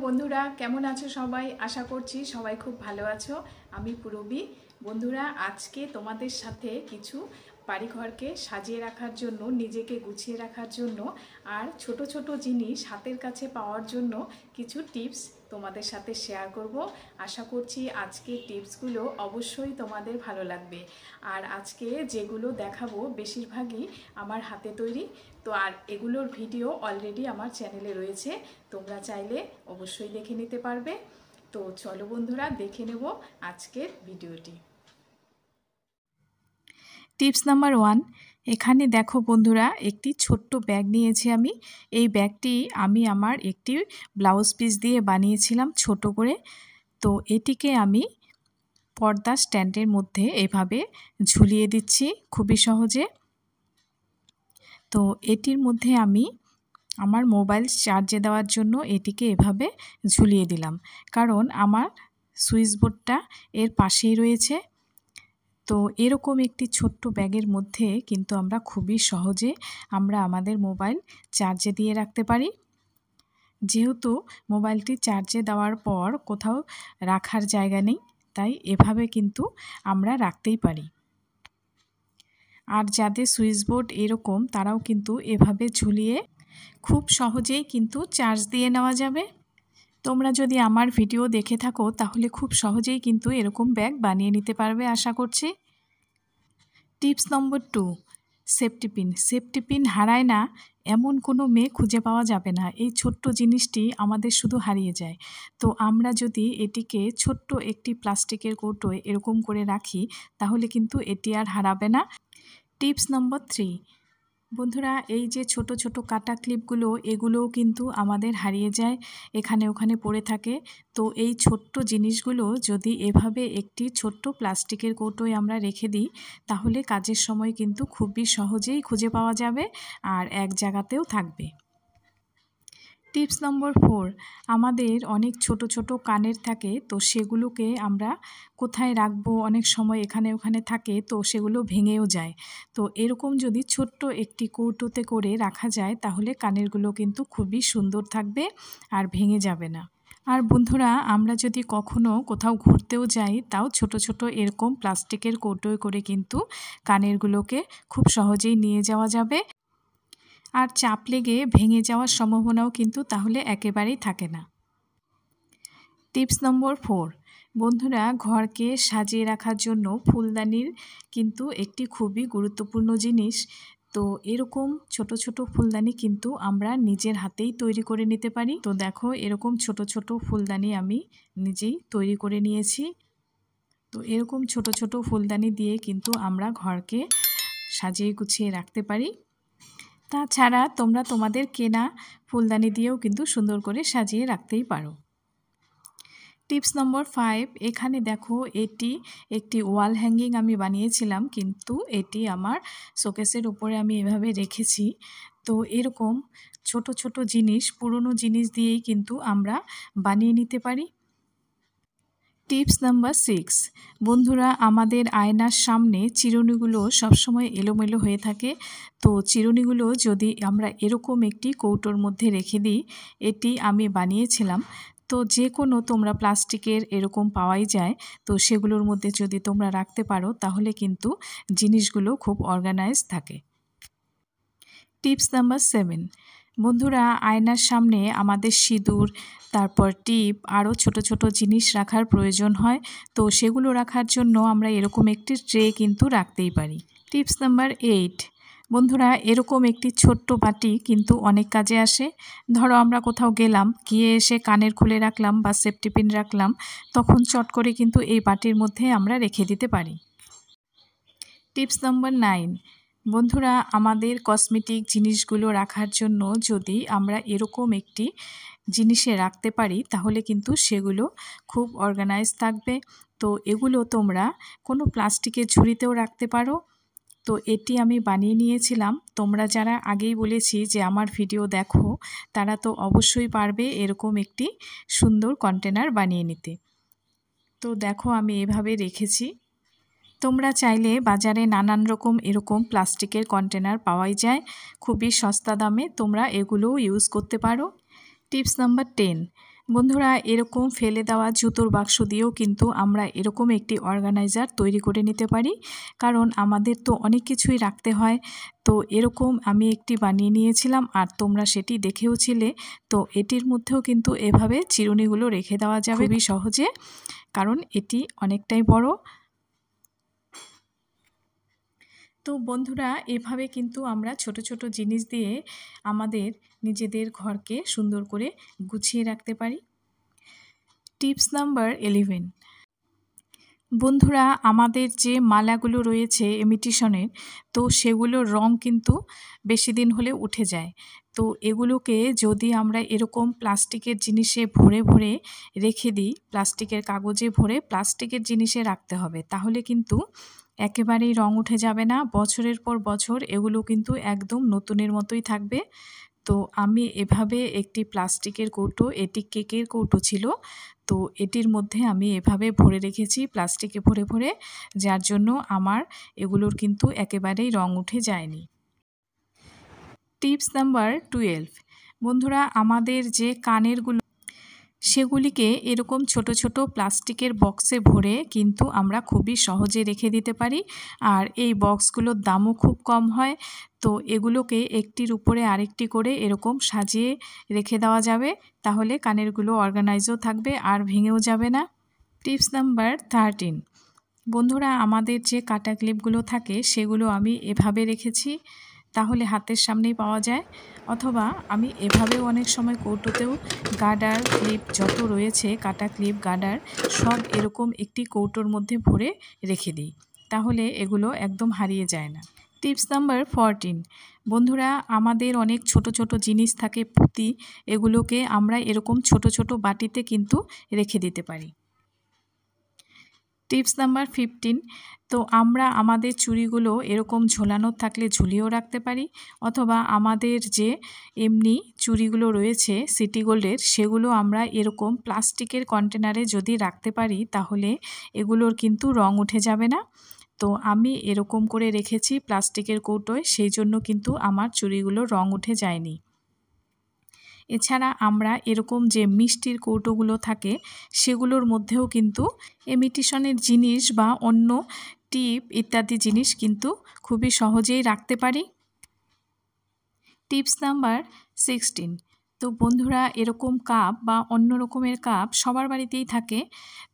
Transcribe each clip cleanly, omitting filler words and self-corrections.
বন্ধুরা, কেমন আছো সবাই? আশা করছি সবাই খুব ভালো আছো। আমি পুরবী। বন্ধুরা, আজকে তোমাদের সাথে কিছু বাড়িঘরকে সাজিয়ে রাখার জন্য, নিজেকে গুছিয়ে রাখার জন্য আর ছোট ছোট জিনিস হাতের কাছে পাওয়ার জন্য কিছু টিপস তোমাদের সাথে শেয়ার করব। আশা করছি আজকের টিপসগুলো অবশ্যই তোমাদের ভালো লাগবে। আর আজকে যেগুলো দেখাবো বেশিরভাগই আমার হাতে তৈরি। তো আর এগুলোর ভিডিও অলরেডি আমার চ্যানেলে রয়েছে, তোমরা চাইলে অবশ্যই দেখে নিতে পারবে। তো চলো বন্ধুরা, দেখে নেব আজকের ভিডিওটি। Tips number 1। এখানে দেখো বন্ধুরা, একটি ছোট্ট ব্যাগ নিয়েছি আমি। এই ব্যাগটি আমি আমার একটি ব্লাউজ পিস দিয়ে বানিয়েছিলাম ছোট করে। তো এটিকে আমি পর্দা স্ট্যান্ডের মধ্যে এভাবে ঝুলিয়ে দিচ্ছি খুবই সহজে। তো এটির মধ্যে আমি আমার মোবাইল চার্জে দেওয়ার জন্য এটিকে এভাবে ঝুলিয়ে দিলাম, কারণ আমার সুইচ বোর্ডটা এর পাশেই রয়েছে। তো এরকম একটি ছোট্ট ব্যাগের মধ্যে কিন্তু আমরা খুবই সহজে আমাদের মোবাইল চার্জে দিয়ে রাখতে পারি। যেহেতু মোবাইলটি চার্জে দেওয়ার পর কোথাও রাখার জায়গা নেই, তাই এভাবে কিন্তু আমরা রাখতেই পারি। আর যাদের সুইচ বোর্ড এরকম, তারাও কিন্তু এভাবে ঝুলিয়ে খুব সহজেই কিন্তু চার্জ দিয়ে নেওয়া যাবে। তোমরা যদি আমার ভিডিও দেখে থাকো তাহলে খুব সহজেই কিন্তু এরকম ব্যাগ বানিয়ে নিতে পারবে আশা করছি। টিপস নম্বর 2, সেফটি পিন। সেফটি পিন হারায় না এমন কোনো মেয়ে খুঁজে পাওয়া যাবে না। এই ছোট্ট জিনিসটি আমাদের শুধু হারিয়ে যায়। তো আমরা যদি এটিকে ছোট্ট একটি প্লাস্টিকের কৌটোয় এরকম করে রাখি, তাহলে কিন্তু এটি আর হারাবে না। টিপস নম্বর 3। বন্ধুরা, এই যে ছোট ছোট কাটা ক্লিপগুলো, এগুলোও কিন্তু আমাদের হারিয়ে যায়, এখানে ওখানে পড়ে থাকে। তো এই ছোট্ট জিনিসগুলো যদি এভাবে একটি ছোট্ট প্লাস্টিকের কৌটোয় আমরা রেখে দিই, তাহলে কাজের সময় কিন্তু খুবই সহজেই খুঁজে পাওয়া যাবে আর এক জায়গাতেও থাকবে। টিপস নম্বর 4। আমাদের অনেক ছোট ছোট কানের থাকে, তো সেগুলোকে আমরা কোথায় রাখবো, অনেক সময় এখানে ওখানে থাকে, তো সেগুলো ভেঙেও যায়। তো এরকম যদি ছোট্ট একটি কৌটোতে করে রাখা যায়, তাহলে কানেরগুলো কিন্তু খুবই সুন্দর থাকবে আর ভেঙে যাবে না। আর বন্ধুরা, আমরা যদি কখনো কোথাও ঘুরতেও যাই, তাও ছোট ছোট এরকম প্লাস্টিকের কৌটোয় করে কিন্তু কানেরগুলোকে খুব সহজেই নিয়ে যাওয়া যাবে। আর চাপ লেগে ভেঙে যাওয়ার সম্ভাবনাও কিন্তু তাহলে একেবারেই থাকে না। টিপস নম্বর 4। বন্ধুরা, ঘরকে সাজিয়ে রাখার জন্য ফুলদানির কিন্তু একটি খুবই গুরুত্বপূর্ণ জিনিস। তো এরকম ছোট ছোট ফুলদানি কিন্তু আমরা নিজের হাতেই তৈরি করে নিতে পারি। তো দেখো, এরকম ছোট ছোট ফুলদানি আমি নিজেই তৈরি করে নিয়েছি। তো এরকম ছোট ছোট ফুলদানি দিয়ে কিন্তু আমরা ঘরকে সাজিয়ে গুছিয়ে রাখতে পারি। তাছাড়া তোমরা তোমাদের কেনা ফুলদানি দিয়েও কিন্তু সুন্দর করে সাজিয়ে রাখতেই পারো। টিপস নম্বর 5। এখানে দেখো, এটি একটি ওয়াল হ্যাঙ্গিং আমি বানিয়েছিলাম, কিন্তু এটি আমার শোকেসের উপরে আমি এভাবে রেখেছি। তো এরকম ছোট ছোট জিনিস, পুরনো জিনিস দিয়েই কিন্তু আমরা বানিয়ে নিতে পারি। Tips number 6। বন্ধুরা, আমাদের আয়নার সামনে চিরুনিগুলো সবসময় এলোমেলো হয়ে থাকে। তো চিরুনিগুলো যদি আমরা এরকম একটি কৌটোর মধ্যে রেখে দিই, এটি আমি বানিয়েছিলাম। তো যে কোনো তোমরা প্লাস্টিকের এরকম পাওয়াই যায়, তো সেগুলোর মধ্যে যদি তোমরা রাখতে পারো, তাহলে কিন্তু জিনিসগুলো খুব অর্গানাইজ থাকে। Tips number 7। বন্ধুরা, আয়নার সামনে আমাদের সিঁদুর, তারপর টিপ, আরও ছোট ছোট জিনিস রাখার প্রয়োজন হয়। তো সেগুলো রাখার জন্য আমরা এরকম একটি ট্রে কিন্তু রাখতেই পারি। Tips number 8। বন্ধুরা, এরকম একটি ছোট্ট বাটি কিন্তু অনেক কাজে আসে। ধরো আমরা কোথাও গেলাম, গিয়ে এসে কানের খুলে রাখলাম বা সেফটি পিন রাখলাম, তখন চট করে কিন্তু এই বাটির মধ্যে আমরা রেখে দিতে পারি। Tips number 9। বন্ধুরা, আমাদের কসমেটিক জিনিসগুলো রাখার জন্য যদি আমরা এরকম একটি জিনিসে রাখতে পারি, তাহলে কিন্তু সেগুলো খুব অর্গানাইজ থাকবে। তো এগুলো তোমরা কোনো প্লাস্টিকের ঝুড়িতেও রাখতে পারো। তো এটি আমি বানিয়ে নিয়েছিলাম। তোমরা যারা আগেই বলেছি যে আমার ভিডিও দেখো, তারা তো অবশ্যই পারবে এরকম একটি সুন্দর কন্টেনার বানিয়ে নিতে। তো দেখো, আমি এভাবে রেখেছি। তোমরা চাইলে বাজারে নানান রকম এরকম প্লাস্টিকের কন্টেনার পাওয়াই যায় খুবই সস্তা দামে, তোমরা এগুলোও ইউজ করতে পারো। Tips number 10। বন্ধুরা এরকম ফেলে দেওয়া জুতোর বাক্স দিয়েও কিন্তু আমরা এরকম একটি অর্গানাইজার তৈরি করে নিতে পারি, কারণ আমাদের তো অনেক কিছুই রাখতে হয়। তো এরকম আমি একটি বানিয়ে নিয়েছিলাম আর তোমরা সেটি দেখেওছিলে। তো এটির মধ্যেও কিন্তু এভাবে চিরুনিগুলো রেখে দেওয়া যাবে খুবই সহজে, কারণ এটি অনেকটাই বড়। তো বন্ধুরা এভাবে কিন্তু আমরা ছোট ছোট জিনিস দিয়ে আমাদের নিজেদের ঘরকে সুন্দর করে গুছিয়ে রাখতে পারি। Tips number 11। বন্ধুরা আমাদের যে মালাগুলো রয়েছে ইমিটেশনের, তো সেগুলোর রং কিন্তু বেশি দিন হলে উঠে যায়। তো এগুলোকে যদি আমরা এরকম প্লাস্টিকের জিনিসে ভরে ভরে রেখে দিই, প্লাস্টিকের কাগজে ভরে প্লাস্টিকের জিনিসে রাখতে হবে, তাহলে কিন্তু একেবারেই রং উঠে যাবে না। বছরের পর বছর এগুলো কিন্তু একদম নতুনের মতোই থাকবে। তো আমি এভাবে একটি প্লাস্টিকের কৌটো, এটি কেকের কৌটো ছিল, তো এটির মধ্যে আমি এভাবে ভরে রেখেছি প্লাস্টিকে ভরে ভরে, যার জন্য আমার এগুলোর কিন্তু একেবারেই রং উঠে যায়নি। Tips number 12। বন্ধুরা আমাদের যে কানেরগুলো, সেগুলিকে এরকম ছোট ছোট প্লাস্টিকের বক্সে ভরে কিন্তু আমরা খুবই সহজে রেখে দিতে পারি। আর এই বক্সগুলোর দামও খুব কম হয়। তো এগুলোকে একটির উপরে আরেকটি করে এরকম সাজিয়ে রেখে দেওয়া যাবে, তাহলে কানেরগুলো অর্গানাইজও থাকবে আর ভেঙেও যাবে না। Tips number 13। বন্ধুরা আমাদের যে কাটা ক্লিপগুলো থাকে সেগুলো আমি এভাবে রেখেছি, তাহলে হাতের সামনেই পাওয়া যায়। অথবা আমি এভাবেও অনেক সময় কৌটোতেও গার্ডার ক্লিপ যত রয়েছে, কাটা ক্লিপ গার্ডার সব এরকম একটি কৌটোর মধ্যে ভরে রেখে দিই, তাহলে এগুলো একদম হারিয়ে যায় না। Tips number 14। বন্ধুরা আমাদের অনেক ছোট ছোট জিনিস থাকে, পুঁতি, এগুলোকে আমরা এরকম ছোট ছোট বাটিতে কিন্তু রেখে দিতে পারি। Tips number 15। তো আমরা আমাদের চুড়িগুলো এরকম ঝোলানো থাকলে ঝুলিয়েও রাখতে পারি, অথবা আমাদের যে এমনি চুড়িগুলো রয়েছে সিটি গোল্ডের, সেগুলো আমরা এরকম প্লাস্টিকের কন্টেনারে যদি রাখতে পারি, তাহলে এগুলোর কিন্তু রং উঠে যাবে না। তো আমি এরকম করে রেখেছি প্লাস্টিকের কৌটোয়, সেই জন্য কিন্তু আমার চুড়িগুলোর রং উঠে যায়নি। এছাড়া আমরা এরকম যে মিষ্টির কৌটোগুলো থাকে, সেগুলোর মধ্যেও কিন্তু ইমিটেশনের জিনিস বা অন্য টিপ ইত্যাদি জিনিস কিন্তু খুবই সহজেই রাখতে পারি। Tips number 16। তো বন্ধুরা এরকম কাপ বা অন্য রকমের কাপ সবার বাড়িতেই থাকে।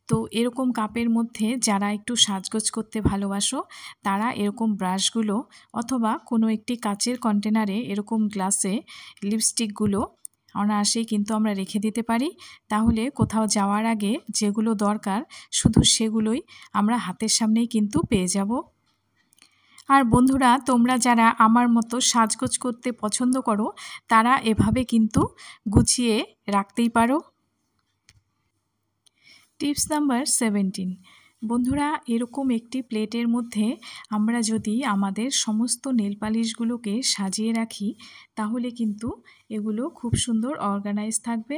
তো এরকম কাপের মধ্যে যারা একটু সাজগোজ করতে ভালোবাসো, তারা এরকম ব্রাশগুলো অথবা কোনো একটি কাচের কন্টেনারে এরকম গ্লাসে লিপস্টিকগুলো অনায়াসেই কিন্তু আমরা রেখে দিতে পারি, তাহলে কোথাও যাওয়ার আগে যেগুলো দরকার শুধু সেগুলোই আমরা হাতের সামনেই কিন্তু পেয়ে যাব। আর বন্ধুরা তোমরা যারা আমার মতো সাজগোজ করতে পছন্দ করো, তারা এভাবে কিন্তু গুছিয়ে রাখতেই পারো। Tips number 17। বন্ধুরা এরকম একটি প্লেটের মধ্যে আমরা যদি আমাদের সমস্ত নেল পালিশগুলোকে সাজিয়ে রাখি, তাহলে কিন্তু এগুলো খুব সুন্দর অর্গানাইজ থাকবে।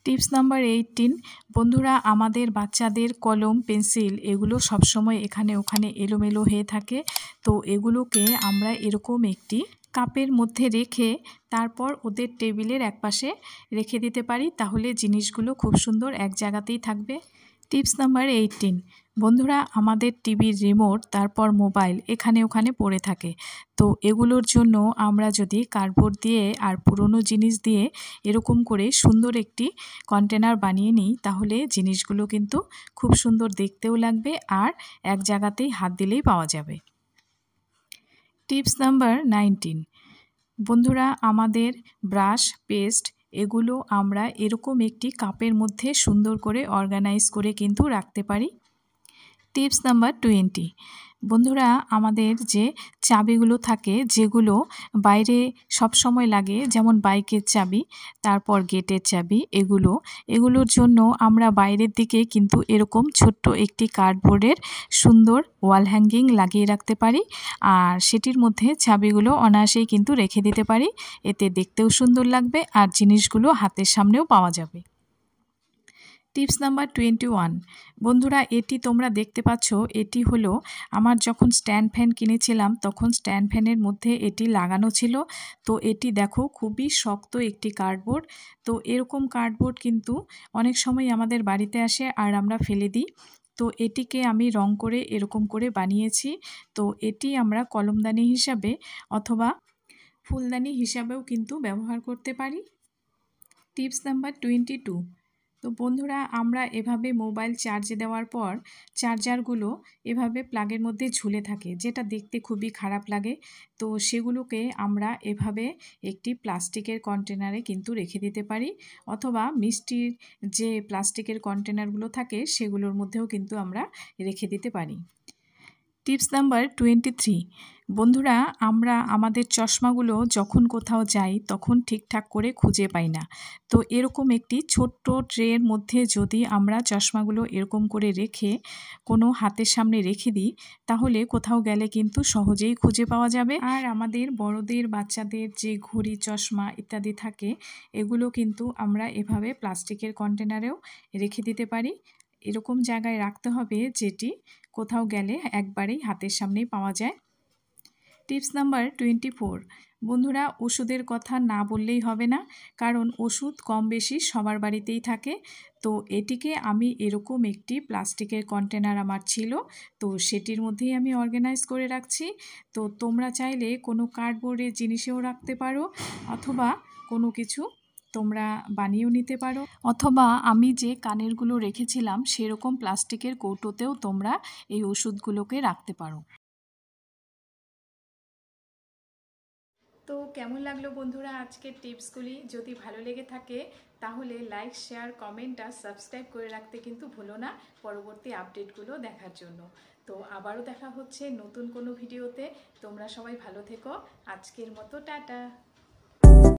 Tips number 18। বন্ধুরা আমাদের বাচ্চাদের কলম, পেন্সিল এগুলো সবসময় এখানে ওখানে এলোমেলো হয়ে থাকে। তো এগুলোকে আমরা এরকম একটি কাপের মধ্যে রেখে তারপর ওদের টেবিলের একপাশে রেখে দিতে পারি, তাহলে জিনিসগুলো খুব সুন্দর এক জায়গাতেই থাকবে। Tips number 18। বন্ধুরা আমাদের টিভির রিমোট, তারপর মোবাইল এখানে ওখানে পড়ে থাকে। তো এগুলোর জন্য আমরা যদি কার্ডবোর্ড দিয়ে আর পুরনো জিনিস দিয়ে এরকম করে সুন্দর একটি কন্টেনার বানিয়ে নিই, তাহলে জিনিসগুলো কিন্তু খুব সুন্দর দেখতেও লাগবে আর এক জায়গাতেই হাত দিলেই পাওয়া যাবে। Tips number 19। বন্ধুরা আমাদের ব্রাশ, পেস্ট এগুলো আমরা এরকম একটি কাপের মধ্যে সুন্দর করে অর্গানাইজ করে কিন্তু রাখতে পারি। Tips number 20। বন্ধুরা আমাদের যে চাবিগুলো থাকে, যেগুলো বাইরে সব সময় লাগে, যেমন বাইকের চাবি, তারপর গেটের চাবি, এগুলোর জন্য আমরা বাইরের দিকে কিন্তু এরকম ছোট্ট একটি কার্ডবোর্ডের সুন্দর ওয়াল হ্যাঙ্গিং লাগিয়ে রাখতে পারি, আর সেটির মধ্যে চাবিগুলো অনায়াসেই কিন্তু রেখে দিতে পারি। এতে দেখতেও সুন্দর লাগবে আর জিনিসগুলো হাতের সামনেও পাওয়া যাবে। টিপস নাম্বার 21 বন্ধুরা, এটি তোমরা দেখতে পাচ্ছ, এটি হলো আমার যখন স্ট্যান্ড ফ্যান কিনেছিলাম তখন স্ট্যান্ড ফ্যানের মধ্যে এটি লাগানো ছিল। তো এটি দেখো খুবই শক্ত একটি কার্ডবোর্ড। তো এরকম কার্ডবোর্ড কিন্তু অনেক সময় আমাদের বাড়িতে আসে আর আমরা ফেলে দিই। তো এটিকে আমি রং করে এরকম করে বানিয়েছি। তো এটি আমরা কলমদানি হিসাবে অথবা ফুলদানি হিসাবেও কিন্তু ব্যবহার করতে পারি। টিপস নাম্বার 22 তো বন্ধুরা, আমরা এভাবে মোবাইল চার্জে দেওয়ার পর চার্জারগুলো এভাবে প্লাগের মধ্যে ঝুলে থাকে, যেটা দেখতে খুবই খারাপ লাগে। তো সেগুলোকে আমরা এভাবে একটি প্লাস্টিকের কন্টেনারে কিন্তু রেখে দিতে পারি, অথবা মিষ্টির যে প্লাস্টিকের কন্টেনারগুলো থাকে সেগুলোর মধ্যেও কিন্তু আমরা রেখে দিতে পারি। টিপস নাম্বার 23 বন্ধুরা, আমরা আমাদের চশমাগুলো যখন কোথাও যাই তখন ঠিকঠাক করে খুঁজে পাই না। তো এরকম একটি ছোট্ট ট্রের মধ্যে যদি আমরা চশমাগুলো এরকম করে রেখে কোনো হাতের সামনে রেখে দিই, তাহলে কোথাও গেলে কিন্তু সহজেই খুঁজে পাওয়া যাবে। আর আমাদের বড়দের, বাচ্চাদের যে ঘড়ি, চশমা ইত্যাদি থাকে, এগুলো কিন্তু আমরা এভাবে প্লাস্টিকের কন্টেনারেও রেখে দিতে পারি। এরকম জায়গায় রাখতে হবে যেটি কোথাও গেলে একবারেই হাতের সামনেই পাওয়া যায়। টিপস নাম্বার 24 বন্ধুরা, ওষুধের কথা না বললেই হবে না, কারণ ওষুধ কম বেশি সবার বাড়িতেই থাকে। তো এটিকে আমি এরকম একটি প্লাস্টিকের কন্টেনার আমার ছিল, তো সেটির মধ্যেই আমি অর্গানাইজ করে রাখছি। তো তোমরা চাইলে কোনো কার্ডবোর্ডের জিনিসেও রাখতে পারো, অথবা কোনো কিছু তোমরা বানিয়েও নিতে পারো, অথবা আমি যে কানেরগুলো রেখেছিলাম সেরকম প্লাস্টিকের কৌটোতেও তোমরা এই ওষুধগুলোকে রাখতে পারো। তো কেমন লাগলো বন্ধুরা আজকের টিপসগুলি? যদি ভালো লেগে থাকে তাহলে লাইক, শেয়ার, কমেন্ট আর সাবস্ক্রাইব করে রাখতে কিন্তু ভুলো না, পরবর্তী আপডেটগুলো দেখার জন্য। তো আবারও দেখা হচ্ছে নতুন কোনো ভিডিওতে। তোমরা সবাই ভালো থেকো। আজকের মতো টাটা।